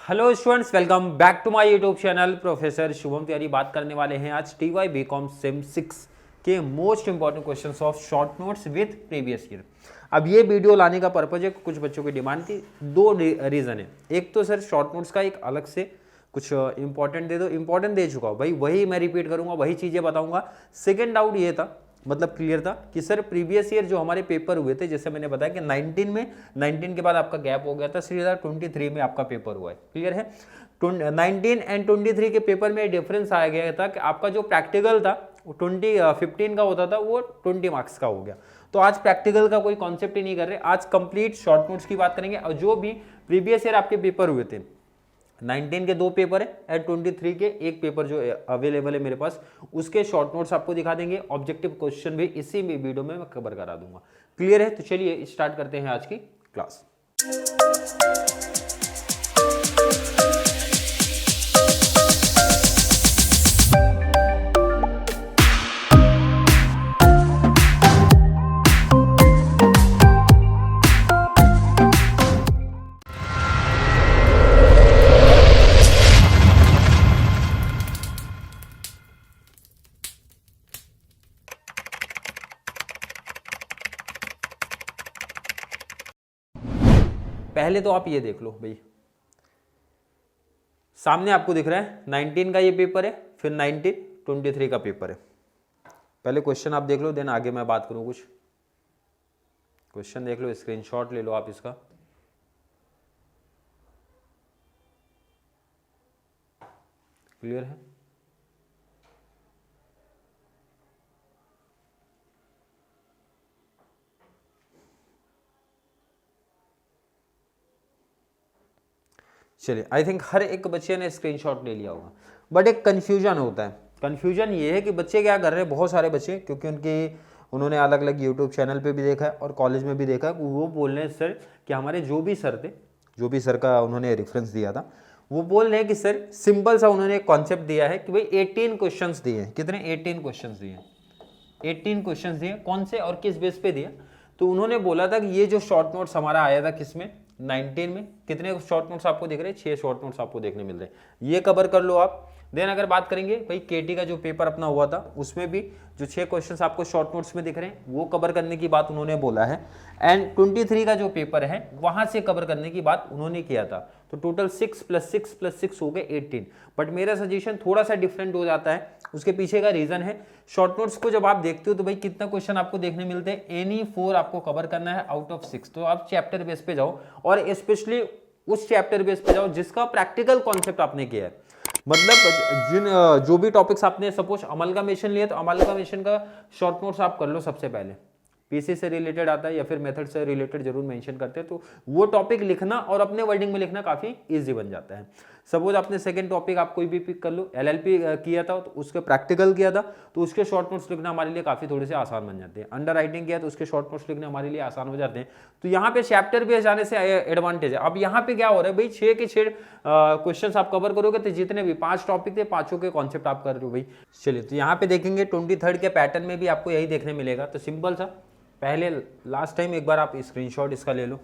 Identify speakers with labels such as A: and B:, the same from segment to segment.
A: Hello students, welcome back to my YouTube channel. Professor Shubham Tiwari बात करने वाले हैं आज TY BCom सेम 6 के most important questions of short notes with previous year. अब ये वीडियो लाने का पर्पज है, कुछ बच्चों की डिमांड थी, दो रीज़न है। एक तो सर शॉर्ट नोट्स का एक अलग से कुछ इंपॉर्टेंट दे दो, इंपॉर्टेंट दे चुका हूँ भाई, वही मैं रिपीट करूंगा, वही चीज़ें बताऊंगा। सेकेंड डाउट ये था, मतलब क्लियर था कि सर प्रीवियस ईयर जो हमारे पेपर हुए थे, जैसे मैंने बताया कि 19 के बाद आपका गैप हो गया था, सीधा 23 में आपका पेपर हुआ है। क्लियर है? 19 एंड 23 के पेपर में डिफरेंस आ गया था कि आपका जो प्रैक्टिकल था 15 का होता था, वो 20 मार्क्स का हो गया। तो आज प्रैक्टिकल का कोई कॉन्सेप्ट ही नहीं कर रहे, आज कंप्लीट शॉर्ट नोट्स की बात करेंगे। और जो भी प्रीवियस ईयर आपके पेपर हुए थे, 19 के 2 पेपर है एंड 23 के एक पेपर जो अवेलेबल है मेरे पास, उसके शॉर्ट नोट्स आपको दिखा देंगे। ऑब्जेक्टिव क्वेश्चन भी इसी वीडियो में मैं कवर करा दूंगा। क्लियर है? तो चलिए स्टार्ट करते हैं आज की क्लास। पहले तो आप ये देख लो भाई, सामने आपको दिख रहा है 19 का ये पेपर है, फिर 23 का पेपर है। पहले क्वेश्चन आप देख लो, देन आगे मैं बात करूं। कुछ क्वेश्चन देख लो, स्क्रीनशॉट ले लो आप इसका। क्लियर है? चलिए, आई थिंक हर एक बच्चे ने स्क्रीनशॉट ले लिया होगा, बट एक कंफ्यूजन होता है। कंफ्यूजन ये है कि बच्चे क्या कर रहे हैं, बहुत सारे बच्चे, क्योंकि उन्होंने अलग अलग यूट्यूब चैनल पे भी देखा है और कॉलेज में भी देखा है, वो बोल रहे हैं सर कि हमारे जो भी सर थे, जो भी सर का उन्होंने रेफरेंस दिया था, वो बोल रहे हैं कि सर सिंपल सा उन्होंने एक कॉन्सेप्ट दिया है कि भाई 18 क्वेश्चन दिए हैं। कितने? 18 क्वेश्चन दिए, 18 क्वेश्चन दिए। कौन से और किस बेस पे दिया? तो उन्होंने बोला था कि ये जो शॉर्ट नोट्स हमारा आया था किसमें, 19 में, कितने शॉर्ट नोट्स आपको दिख रहे हैं? 6 शॉर्ट नोट्स आपको देखने मिल रहे हैं, ये कवर कर लो आप। देन अगर बात करेंगे भाई केटी का जो पेपर अपना हुआ था, उसमें भी जो 6 क्वेश्चंस आपको शॉर्ट नोट्स में दिख रहे हैं, वो कवर करने की बात उन्होंने बोला है। एंड 23 का जो पेपर है, वहां से कवर करने की बात उन्होंने किया था। तो टोटल 6 + 6 + 6 हो गए 18। बट मेरा सजेशन थोड़ा सा डिफरेंट हो जाता है, उसके पीछे का रीजन है, शॉर्ट नोट्स को जब आप देखते हो तो भाई कितना क्वेश्चन आपको देखने मिलते हैं, एनी 4 आपको कवर करना है आउट ऑफ 6। तो आप चैप्टर बेस पे जाओ, और स्पेशली उस चैप्टर बेस पे जाओ जिसका प्रैक्टिकल कॉन्सेप्ट आपने किया है। मतलब जो भी टॉपिक्स आपने सपोज अमलगामेशन लिए, तो अमलगामेशन का शॉर्ट नोट्स आप कर लो सबसे पहले। पीसी से रिलेटेड आता है या फिर मेथड से रिलेटेड जरूर मेंशन करते हैं, तो वो टॉपिक लिखना और अपने वर्डिंग में लिखना काफी इजी बन जाता है। सपोज आपने सेकंड टॉपिक आप कोई भी पिक कर लो, LLP किया था तो उसके प्रैक्टिकल किया था, तो उसके शॉर्ट नोट्स लिखना हमारे लिए काफी थोड़े से आसान बन जाते हैं। अंडर राइटिंग किया तो उसके शॉर्ट नोट्स लिखना हमारे लिए आसान हो जाते हैं। तो यहाँ पे चैप्टर बेस जाने से एडवांटेज है। अब यहाँ पे क्या हो रहा है भाई, 6 के 6 क्वेश्चन आप कवर करोगे, तो जितने भी 5 टॉपिक थे, 5 के कॉन्सेप्ट आप कर रहे हो भाई। चलिए, तो यहाँ पे देखेंगे 23 के पैटर्न में भी आपको यही देखने मिलेगा। तो सिंपल सा, पहले लास्ट टाइम एक बार आप स्क्रीनशॉट इसका ले लो।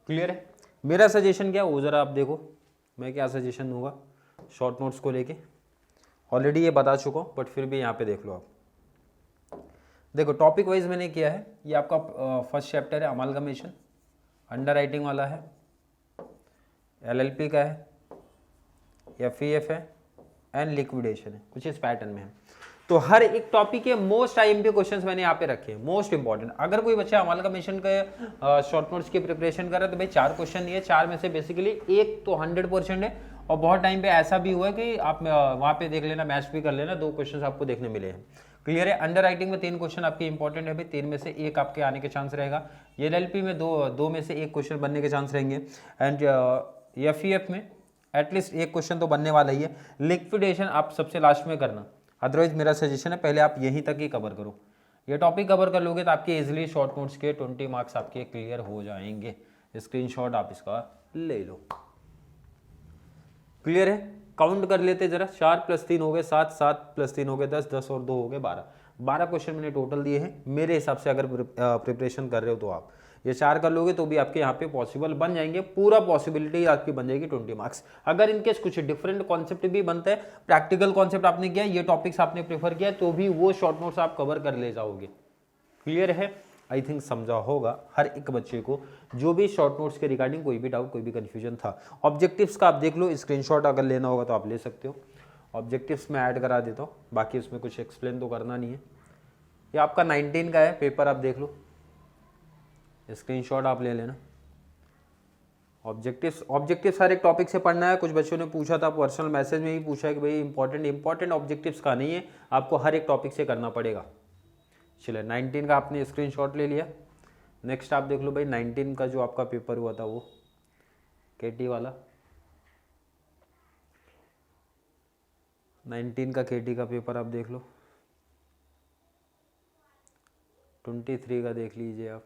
A: क्लियर है? मेरा सजेशन क्या वो जरा आप देखो, मैं क्या सजेशन दूंगा शॉर्ट नोट्स को लेके। ऑलरेडी ये बता चुका हूं, बट फिर भी यहाँ पे देख लो आप। देखो टॉपिक वाइज मैंने किया है, ये आपका फर्स्ट चैप्टर है अमलगामेशन, अंडर राइटिंग वाला है, LLP का है, FEF है एंड लिक्विडेशन है, कुछ इस पैटर्न में है। तो हर एक टॉपिक के मोस्ट IMP क्वेश्चंस मैंने यहाँ पे रखे हैं, मोस्ट इंपॉर्टेंट। अगर कोई बच्चा अमलगामेशन के शॉर्ट नोट्स की प्रिपरेशन कर रहा है, तो भाई 4 क्वेश्चन दिए, 4 में से बेसिकली एक तो 100% है। और बहुत टाइम पे ऐसा भी हुआ है कि आप वहाँ पे देख लेना, मैच भी कर लेना, 2 क्वेश्चन आपको देखने मिले हैं। क्लियर है? अंडर राइटिंग में 3 क्वेश्चन आपके इंपॉर्टेंट है भाई, 3 में से 1 आपके आने के चांस रहेगा। LLP में 2 में से 1 क्वेश्चन बनने के चांस रहेंगे। एंड FEF में एटलीस्ट 1 क्वेश्चन तो बनने वाला ही है। लिक्विडेशन आप सबसे लास्ट में करना, अदरवाइज मेरा सजेशन है पहले आप यहीं तक ही कवर करो। ये टॉपिक कवर कर लोगे तो आपके इजीली शॉर्ट नोट्स के 20 मार्क्स आपके क्लियर हो जाएंगे। स्क्रीनशॉट आप इसका ले लो। क्लियर है? काउंट कर लेते जरा, 4 + 3 हो गए 7, 7 + 3 हो गए 10, 10 और 2 हो गए 12। 12 क्वेश्चन मैंने टोटल दिए हैं मेरे हिसाब से, अगर प्रिपरेशन कर रहे हो तो आप। ये 4 कर लोगे तो भी आपके यहाँ पे पॉसिबल बन जाएंगे, पूरा पॉसिबिलिटी आपकी बन जाएगी 20 मार्क्स। अगर इनकेस कुछ डिफरेंट कॉन्सेप्ट भी बनता है, प्रैक्टिकल कॉन्सेप्ट आपने किया, ये टॉपिक्स आपने प्रेफर किया, तो भी वो शॉर्ट नोट्स आप कवर कर ले जाओगे। क्लियर है? आई थिंक समझा होगा हर एक बच्चे को, जो भी शॉर्ट नोट्स के रिगार्डिंग कोई भी डाउट, कोई भी कंफ्यूजन था। ऑब्जेक्टिव्स का आप देख लो, स्क्रीनशॉट अगर लेना होगा तो आप ले सकते हो। ऑब्जेक्टिव्स में ऐड करा देता हूँ, बाकी उसमें कुछ एक्सप्लेन तो करना नहीं है। ये आपका 19 का है पेपर, आप देख लो, स्क्रीनशॉट आप ले लेना। ऑब्जेक्टिव्स हर एक टॉपिक से पढ़ना है। कुछ बच्चों ने पूछा था, पर्सनल मैसेज में ही पूछा है कि भाई इंपॉर्टेंट ऑब्जेक्टिव्स का नहीं है, आपको हर एक टॉपिक से करना पड़ेगा। चलिए 19 का आपने स्क्रीनशॉट ले लिया। नेक्स्ट आप देख लो भाई 19 का जो आपका पेपर हुआ था वो केटी वाला, 19 का केटी का पेपर आप देख लो। 23 का देख लीजिए आप।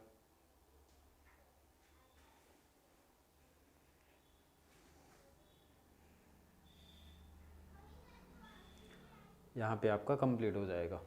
A: यहाँ पे आपका कंप्लीट हो जाएगा।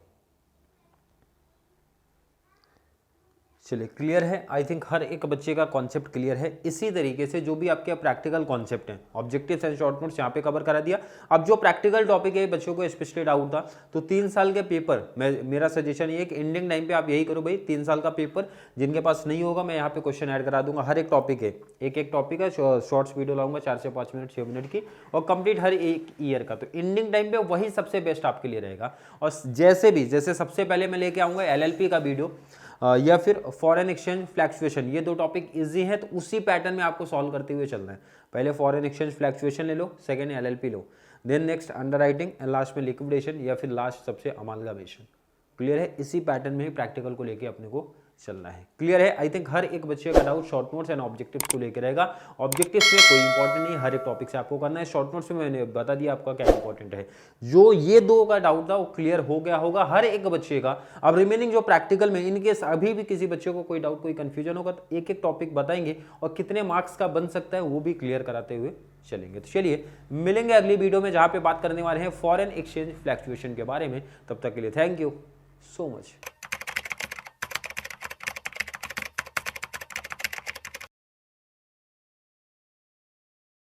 A: चलिए क्लियर है? आई थिंक हर एक बच्चे का कॉन्सेप्ट क्लियर है। इसी तरीके से जो भी आपके प्रैक्टिकल कॉन्सेप्ट हैं, ऑब्जेक्टिव्स एंड शॉर्ट नोट्स यहाँ पे कवर करा दिया। अब जो प्रैक्टिकल टॉपिक है बच्चों को स्पेशली डाउट था, तो 3 साल के पेपर, मेरा सजेशन ये है कि एंडिंग टाइम पे आप यही करो भाई, 3 साल का पेपर जिनके पास नहीं होगा मैं यहाँ पे क्वेश्चन ऐड करा दूंगा। हर एक टॉपिक है, एक टॉपिक है, शॉर्ट्स वीडियो लाऊंगा 4 से 5 मिनट 6 मिनट की, और कंप्लीट हर एक ईयर का। तो एंडिंग टाइम पे वही सबसे बेस्ट आपके लिए रहेगा। और जैसे सबसे पहले मैं लेके आऊंगा LLP का वीडियो, या फिर फॉरेन एक्सचेंज फ्लैक्चुएशन, ये 2 टॉपिक इजी हैं, तो उसी पैटर्न में आपको सॉल्व करते हुए चलना है। पहले फॉरेन एक्सचेंज फ्लैक्चुएशन ले लो, सेकंड LLP लो, then next underwriting, and last में लिक्विडेशन, या फिर लास्ट सबसे अमालगामेशन। क्लियर है? इसी पैटर्न में ही प्रैक्टिकल को लेके अपने को चलना है। क्लियर है? आई थिंक हर एक बच्चे का doubt short notes and objectives को लेकर रहेगा। ऑब्जेक्टिव्स में कोई इंपॉर्टेंट नहीं, हर एक टॉपिक से आपको करना है। शॉर्ट नोट्स में मैंने बता दिया आपका क्या इंपॉर्टेंट है। जो ये 2 का डाउट था वो क्लियर हो गया होगा हर एक बच्चे का। अब रिमेनिंग जो प्रैक्टिकल में, इनके अभी भी किसी बच्चे को कोई डाउट, कोई कंफ्यूजन होगा तो एक टॉपिक बताएंगे और कितने मार्क्स का बन सकता है वो भी क्लियर कराते हुए चलेंगे। तो चलिए मिलेंगे अगली वीडियो में, जहां पे बात करने वाले हैं फॉरेन एक्सचेंज फ्लैक्चुएशन के बारे में। तब तक के लिए थैंक यू सो मच।